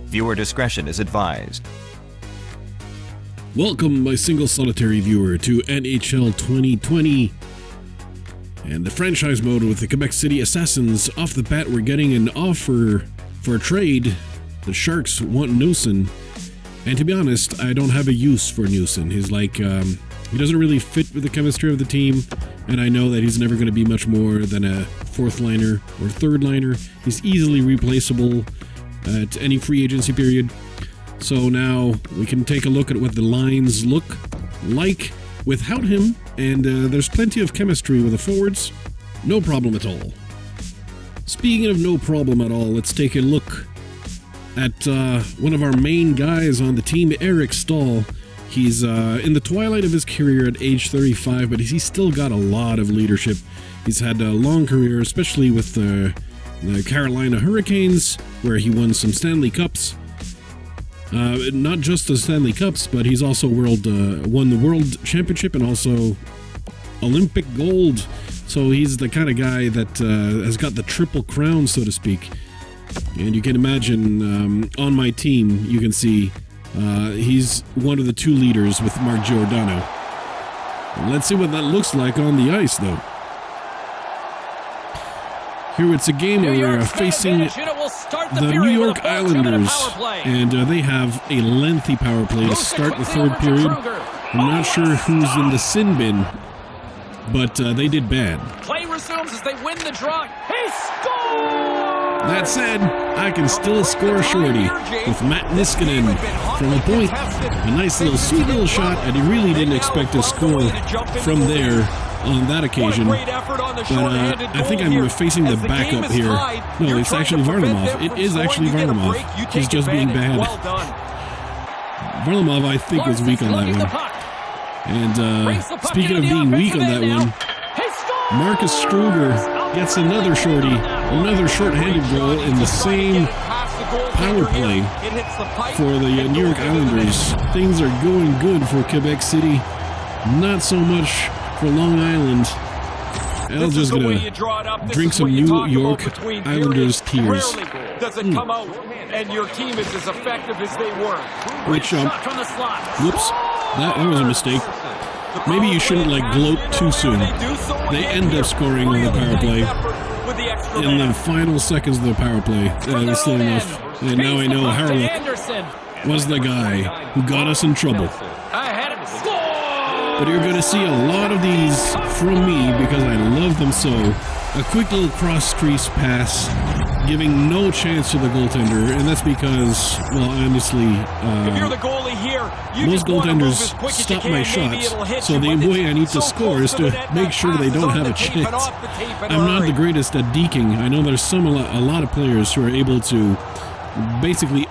Viewer discretion is advised. Welcome, my single solitary viewer, to NHL 2020 and the franchise mode with the Quebec City Assassins. Off the bat, we're getting an offer for a trade. The Sharks want Newson, and to be honest, I don't have a use for Newson. He's like, he doesn't really fit with the chemistry of the team, and I know that he's never going to be much more than a fourth liner or third liner. He's easily replaceable at any free agency period. So now we can take a look at what the lines look like without him, and there's plenty of chemistry with the forwards. No problem at all. Speaking of no problem at all, let's take a look at one of our main guys on the team, Eric Staal. He's in the twilight of his career at age 35, but he's still got a lot of leadership. He's had a long career, especially with the Carolina Hurricanes, where he won some Stanley Cups. Not just the Stanley Cups, but he's also won the World Championship and also Olympic gold. So he's the kind of guy that has got the triple crown, so to speak. And you can imagine on my team, you can see he's one of the two leaders with Mark Giordano. Let's see what that looks like on the ice, though. Here it's a game where we're facing the New York Islanders, and they have a lengthy power play to start the third period. I'm not sure who's in the sin bin, but they did bad. Play resumes as they win the draw. He scores! That said, I can still score a shorty with Matt Niskanen from the point. A nice little sweet little shot, and he really didn't expect to score from there on that occasion, but I think I'm facing the backup here. No, it's actually Varlamov. It is actually Varlamov. He's just being bad. Varlamov, I think, was weak on that one. And speaking of being weak on that one, Marcus Struger gets another shorty, another shorthanded goal in the same power play for the New York Islanders. Things are going good for Quebec City. Not so much for Long Island. I'm just gonna drink some New York Islanders tears. Doesn't come out, and your team is as effective as they were. Great shot. Whoops, that was a mistake. Maybe you shouldn't gloat too soon. They end up scoring on the power play in the final seconds of the power play. That's still enough. And now I know Harlock was the guy who got us in trouble. But you're going to see a lot of these from me because I love them so. A quick little cross-crease pass, giving no chance to the goaltender, and that's because, well, honestly, if you're the goalie here, most goaltenders stop my shots, so the way I need to score is to make sure they don't have a chance. I'm not the greatest at deking. I know there's a lot of players who are able to basically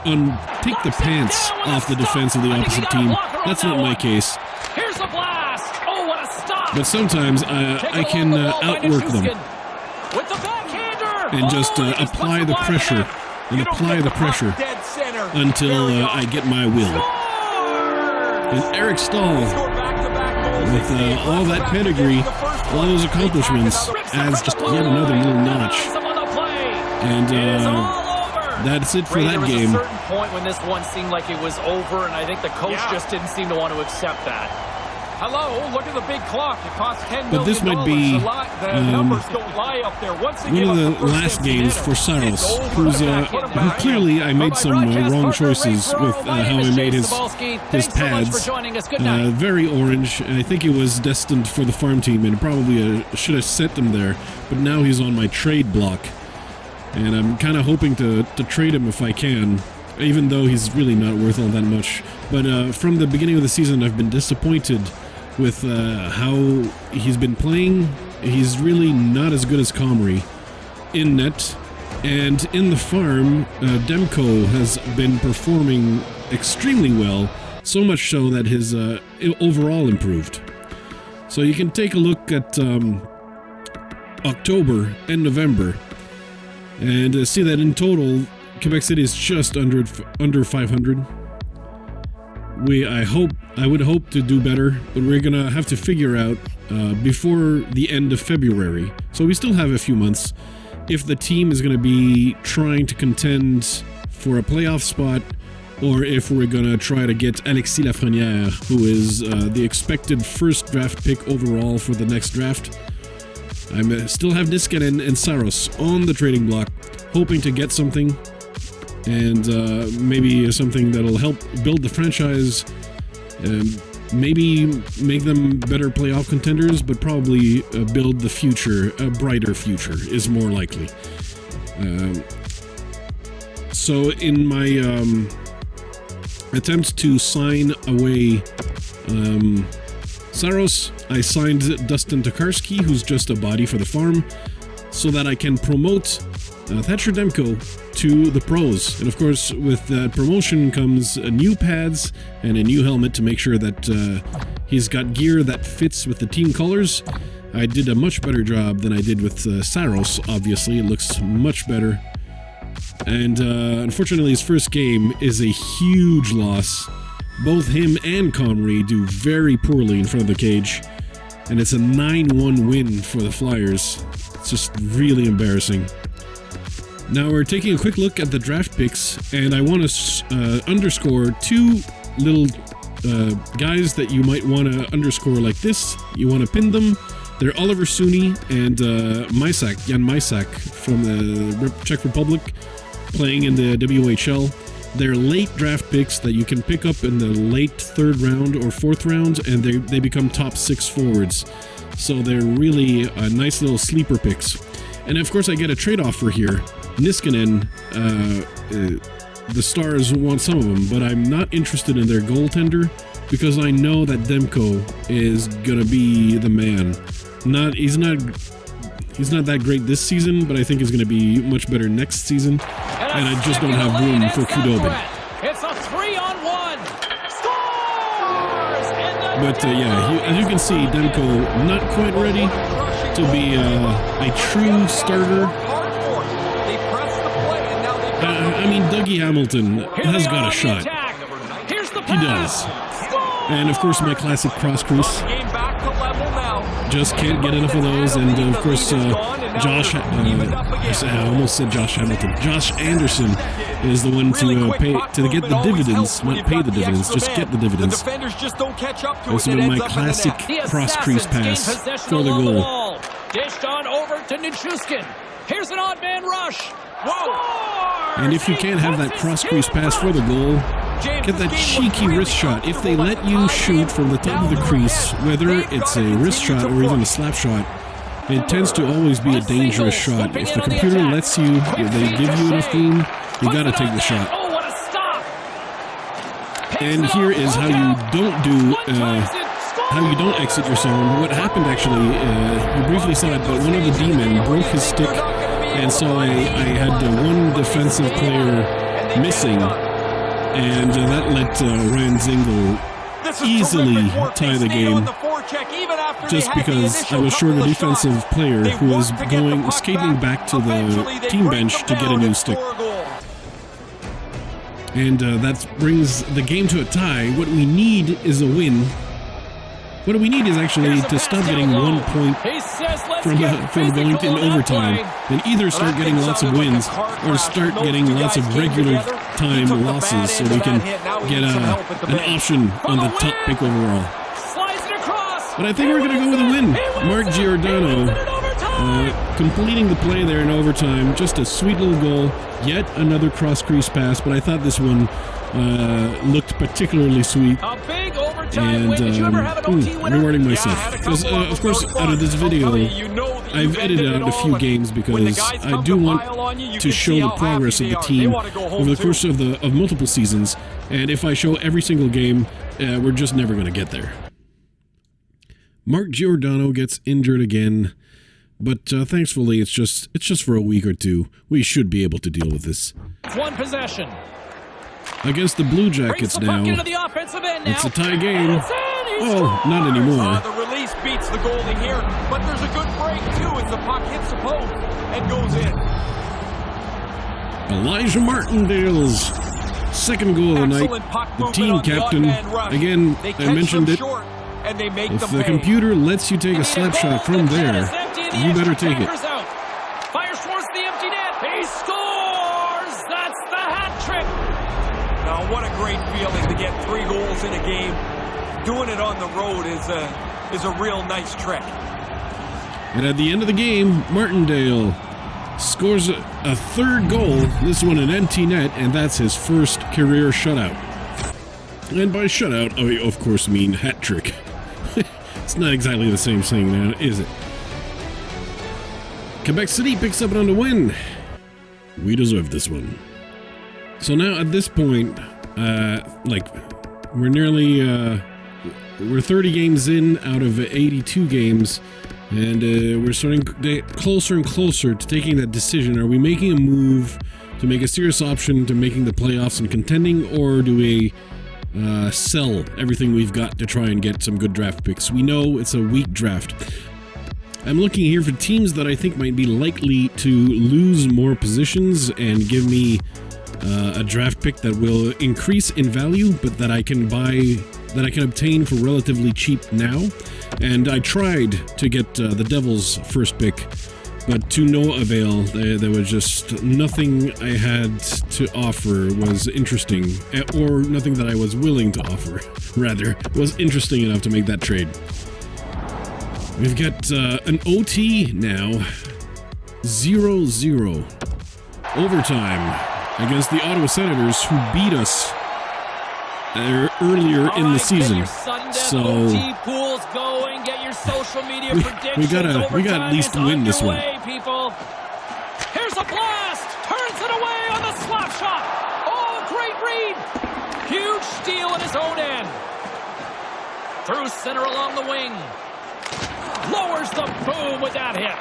take the pants off the defense of the opposite team. That's not my case. Here's a blast! Oh, what a stop! But sometimes I can outwork them and just apply the pressure until I get my will. And Eric Staal, with all that pedigree, all those accomplishments, adds just yet another little notch. And that's it for that game. There was a certain point when this one seemed like it was over, and I think the coach just didn't seem to want to accept that. Hello, look at the big clock. It costs $10 million. But this might be the numbers don't lie up there. Once one of the last games for Saros, who clearly I made some wrong choices with how I made his pads. Very orange. I think he was destined for the farm team and probably should have sent him there. But now he's on my trade block. And I'm kind of hoping to trade him if I can, even though he's really not worth all that much. But from the beginning of the season, I've been disappointed with how he's been playing. He's really not as good as Comrie in net. And in the farm, Demko has been performing extremely well, so much so that his overall improved. So you can take a look at October and November, and see that in total, Quebec City is just under 500. I would hope to do better, but we're gonna have to figure out before the end of February. So we still have a few months. If the team is gonna be trying to contend for a playoff spot, or if we're gonna try to get Alexis Lafrenière, who is the expected first draft pick overall for the next draft. I still have Niskanen and Saros on the trading block, hoping to get something, and maybe something that'll help build the franchise, and maybe make them better playoff contenders, but probably build the future, a brighter future is more likely. So in my attempt to sign away Saros, I signed Dustin Tokarski, who's just a body for the farm, so that I can promote Thatcher Demko to the pros. And of course, with that promotion comes new pads and a new helmet to make sure that he's got gear that fits with the team colors. I did a much better job than I did with Saros, obviously. It looks much better. And unfortunately, his first game is a huge loss. Both him and Comrie do very poorly in front of the cage. And it's a 9-1 win for the Flyers. It's just really embarrassing. Now we're taking a quick look at the draft picks, and I want to underscore two little guys that you might want to underscore like this. You want to pin them. They're Oliver Suni and Jan Mysak from the Czech Republic, playing in the WHL. They're late draft picks that you can pick up in the late 3rd round or 4th round, and they become top 6 forwards. So they're really nice little sleeper picks. And of course I get a trade offer here. Niskanen, the Stars want some of them, but I'm not interested in their goaltender because I know that Demko is gonna be the man. He's not that great this season, but I think he's gonna be much better next season. And I just don't have room for Khudobin. It's a 3-on-1. Scores! But yeah, as you can see, Demko not quite ready to be a true starter. I mean, Dougie Hamilton has got a shot. He does. And of course, my classic cross crease. Just can't get enough of those. And of course, I almost said Josh Hamilton. Josh Anderson is the one to get the dividends, not pay the dividends, just get the dividends. This is my classic cross crease pass for the goal. Dished on over to Nichushkin. Here's an odd man rush. And if you can't have that cross crease pass for the goal, get that cheeky wrist shot. If they let you shoot from the top of the crease, whether it's a wrist shot or even a slap shot, it tends to always be a dangerous shot. If the computer lets you, if they give you enough room, you gotta take the shot. And here is how you don't exit your zone. What happened actually, you briefly saw it, but one of the D-men broke his stick, and so I had one defensive player missing, and that let Ryan Zingle easily tie the game, just because I was short a defensive player who was skating back to the team bench to get a new stick. And that brings the game to a tie. What we need is a win. What we need is actually to stop getting 1 point from going in overtime, and either start getting lots of wins or start getting lots of regular time losses, so we can get an option on the top pick overall. But I think we're going to go with a win. Mark Giordano completing the play there in overtime. Just a sweet little goal. Yet another cross crease pass, but I thought this one looked particularly sweet. And rewarding myself. Because, of course, out of this video, I've edited out a few games because I do want to show the progress of the team over the course of multiple seasons. And if I show every single game, we're just never going to get there. Mark Giordano gets injured again, but thankfully it's just for a week or two. We should be able to deal with this. One possession. Against the Blue Jackets now. It's a tie game. Oh, not anymore. The release beats the goalie here, but there's a good break too as the puck hits the post and goes in. Elijah Martindale's second goal of the night. The team captain. Again, I mentioned it. If the computer lets you take a slap shot from there, you better take it. Fires towards the empty net. He scores! That's the hat trick! Oh, what a great feeling to get 3 goals in a game. Doing it on the road is a real nice trick. And at the end of the game, Martindale scores a third goal, this one an empty net, and that's his first career shutout. And by shutout, I of course mean hat trick. It's not exactly the same thing now, is it? Quebec City picks up on the win. We deserve this one. So now at this point, we're nearly, we're 30 games in out of 82 games, and we're starting to get closer and closer to taking that decision. Are we making a move to make a serious option to making the playoffs and contending, or do we sell everything we've got to try and get some good draft picks? We know it's a weak draft. I'm looking here for teams that I think might be likely to lose more positions and give me a draft pick that will increase in value, but that I can buy, that I can obtain for relatively cheap now. And I tried to get the Devils' first pick, but to no avail. There was just nothing I had to offer was interesting, or nothing that I was willing to offer, rather, was interesting enough to make that trade. We've got an OT now, 0-0, overtime against the Ottawa Senators, who beat us earlier in the season. So pools going. Get your social media we got at least to win this one. People. Here's a blast. Turns it away on the slap shot. Oh, great read. Huge steal in his own end. Through center along the wing. Lowers the boom with that hit.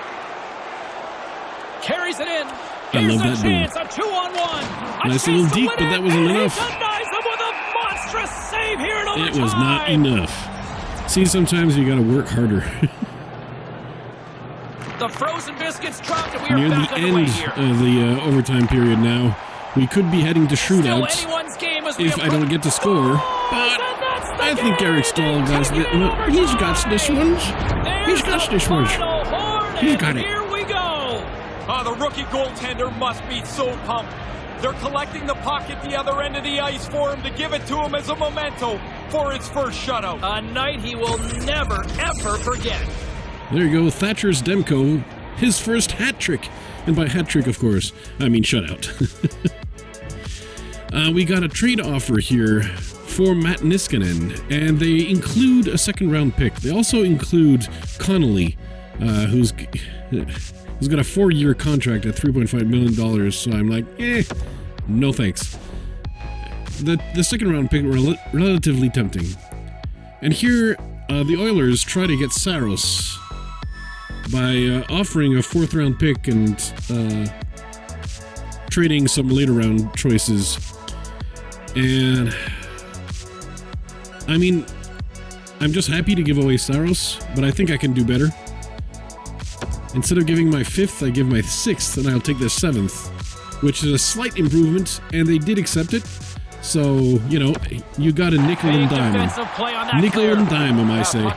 Carries it in. I love that chance, a 2-on-1. Nice little deep, but that wasn't enough. With a monstrous save here in overtime. It was not enough. See, sometimes you gotta work harder. The frozen biscuits dropped, and we are near back the on the way end here. of the overtime period now. We could be heading to shootouts if I don't get to score, but I think Eric Stahl got it. He's got this one. He's got this one. He's got it. Here we go. The rookie goaltender must be so pumped. They're collecting the puck at the other end of the ice for him to give it to him as a memento for his first shutout. A night he will never, ever forget. There you go, Thatcher's Demko, his first hat trick. And by hat trick, of course, I mean shutout. We got a trade offer here for Matt Niskanen, and they include a second-round pick. They also include Connolly, who's got a 4-year contract at $3.5 million, so I'm like, no thanks. The second-round pick were relatively tempting. And here, the Oilers try to get Saros by offering a 4th-round pick and trading some later-round choices. And I mean, I'm just happy to give away Saros, but I think I can do better. Instead of giving my 5th, I give my 6th, and I'll take the 7th, which is a slight improvement, and they did accept it. So, you know, you got a nickel and dime 'em. Nickel and dime 'em, I say.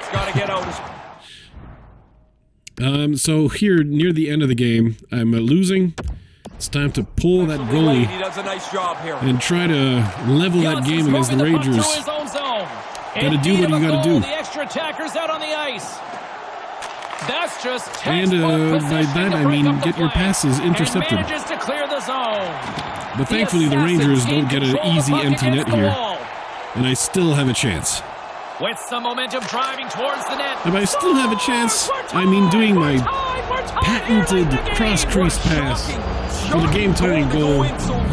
So here, near the end of the game, I'm losing. It's time to pull that goalie and try to level that game against the Rangers. Gotta do what you gotta do. The extra attackers out on the ice. That's just and by that I mean get your passes intercepted. To clear the zone. But thankfully the Rangers don't get an easy empty net here. And I still have a chance. With some momentum driving towards the net. And I still have a chance, I mean doing my patented cross-crease pass for the game-tying goal.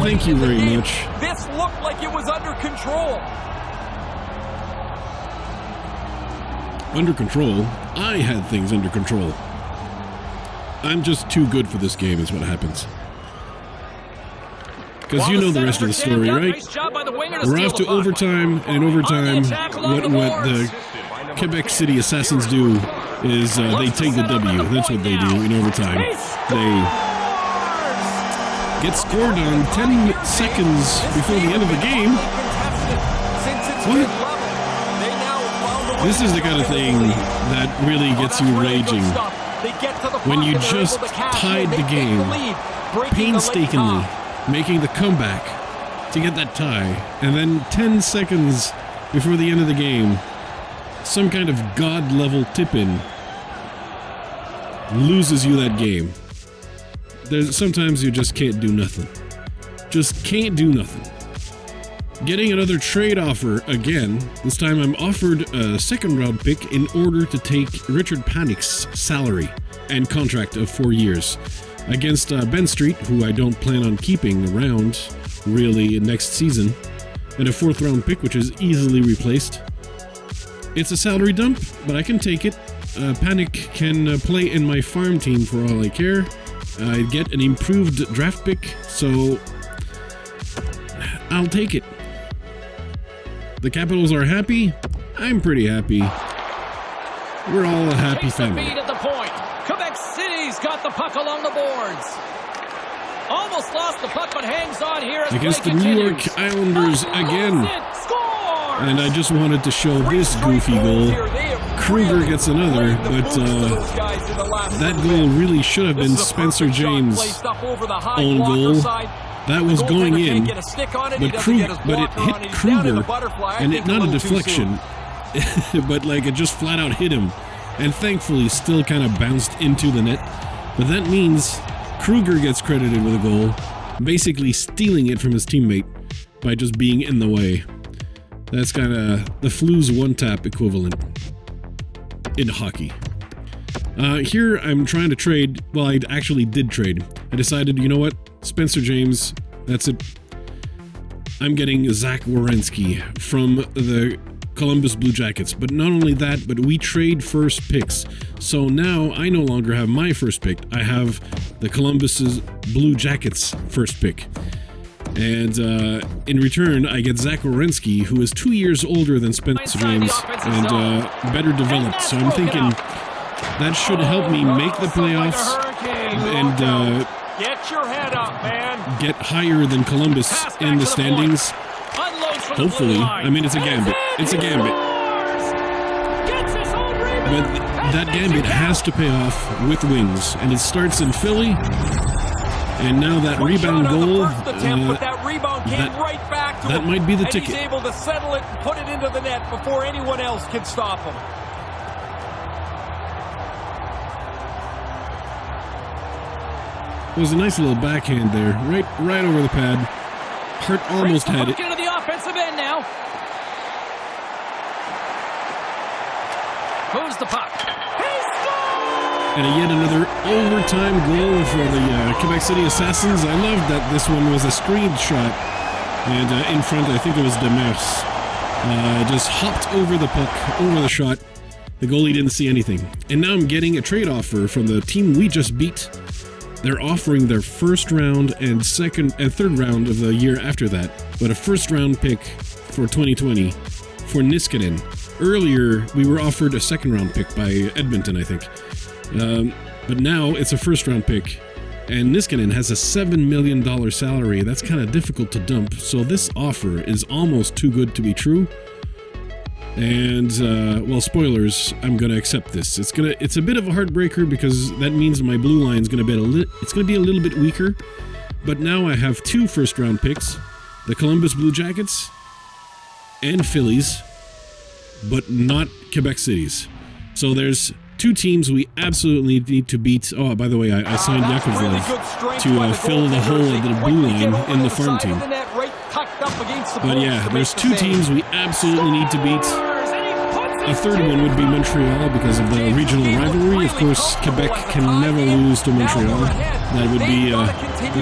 Thank you very much. This looked like it was under control. Under control? I had things under control. I'm just too good for this game is what happens. Because you know the rest of the story, right? We're off to overtime, and in overtime, what the Quebec City Assassins do is they take the W. That's what they do in overtime. They get scored on 10 seconds before the end of the game. What? This is the kind of thing that really gets you raging. When you just tied the game painstakingly, making the comeback, to get that tie, and then 10 seconds before the end of the game, some kind of god-level tip-in loses you that game. Sometimes you just can't do nothing. Just can't do nothing. Getting another trade offer again. This time I'm offered a second-round pick in order to take Richard Panik's salary and contract of 4 years against Ben Street, who I don't plan on keeping around really next season, and a 4th-round pick, which is easily replaced. It's a salary dump, but I can take it. Panik can play in my farm team for all I care. I get an improved draft pick, so I'll take it. The Capitals are happy. I'm pretty happy. We're all a happy family. Takes the feed at the point. Quebec City's got the puck along the boards. Almost lost the puck, but hangs on here as against the play New continues. York Islanders again. Scores! And I just wanted to show this goofy goal. Kruger gets another, but that goal really should have been Spencer James' own goal. That was going in, but it hit Kruger, and it not a deflection, but like it just flat out hit him, and thankfully still kind of bounced into the net. But that means Kruger gets credited with a goal, basically stealing it from his teammate by just being in the way. That's kind of the Flu's one-tap equivalent in hockey. Here I'm trying to trade. Well, I actually did trade. I decided, you know what? Spencer James, that's it. I'm getting Zach Werenski from the Columbus Blue Jackets. But not only that, but we trade first picks. So now I no longer have my first pick. I have the Columbus's Blue Jackets first pick. And in return, I get Zach Werenski, who is 2 years older than Spencer James and better developed. So I'm thinking that should help me make the playoffs and get your head up, man. Get higher than Columbus in the standings. Hopefully. I mean, it's a gambit. It's a gambit. But that gambit has to pay off with wins. And it starts in Philly. And now that rebound goal, that might be the ticket. He's able to settle it and put it into the net before anyone else can stop him. It was a nice little backhand there, right over the pad. Hart almost had it. Into the offensive end now. Moves the puck. And yet another overtime goal for the Quebec City Assassins. I love that this one was a screen shot. And in front, I think it was Demers. Just hopped over the puck, over the shot. The goalie didn't see anything. And now I'm getting a trade offer from the team we just beat. They're offering their first round and second and third round of the year after that. But a first round pick for 2020 for Niskanen. Earlier, we were offered a second round pick by Edmonton, I think. But now it's a first round pick, and Niskanen has a $7 million salary. That's kind of difficult to dump, so this offer is almost too good to be true. And well, spoilers, I'm gonna accept this. It's a bit of a heartbreaker because that means my blue line's gonna be a little bit weaker. But now I have 2 first round picks, the Columbus Blue Jackets and Phillies, but not Quebec City's. So there's 2 teams we absolutely need to beat. Oh, by the way, I signed Yakovlev to fill the hole of the blue line in the farm team. But yeah, there's 2 teams we absolutely need to beat. A third one would be Montreal because of the regional rivalry. Of course, Quebec can never lose to Montreal. That would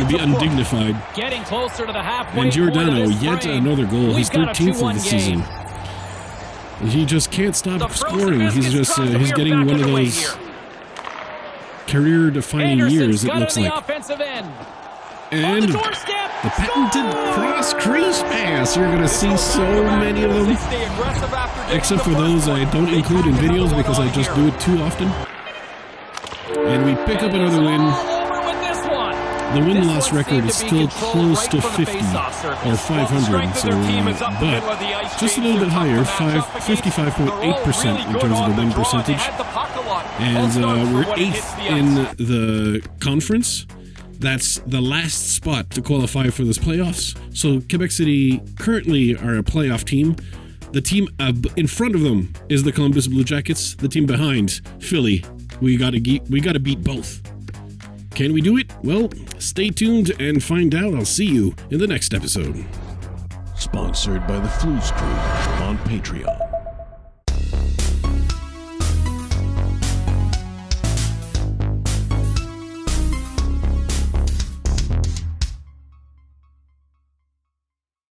be undignified. Getting closer to the halfway and Giordano, yet another goal. He's 13th of the season. He just can't stop scoring. He's just he's getting one of those career-defining years, it looks like. And the patented cross-crease pass. You're going to see so many of them. Except for those I don't include in videos because I just do it too often. And we pick up another win. The win-loss record is still close to 50 or 500, so, but just a little bit higher, 55.8% in terms of the win percentage. And we're 8th in the conference. That's the last spot to qualify for this playoffs. So Quebec City currently are a playoff team. The team in front of them is the Columbus Blue Jackets. The team behind, Philly. We gotta beat both. Can we do it? Well, stay tuned and find out. I'll see you in the next episode. Sponsored by the Flues Crew on Patreon.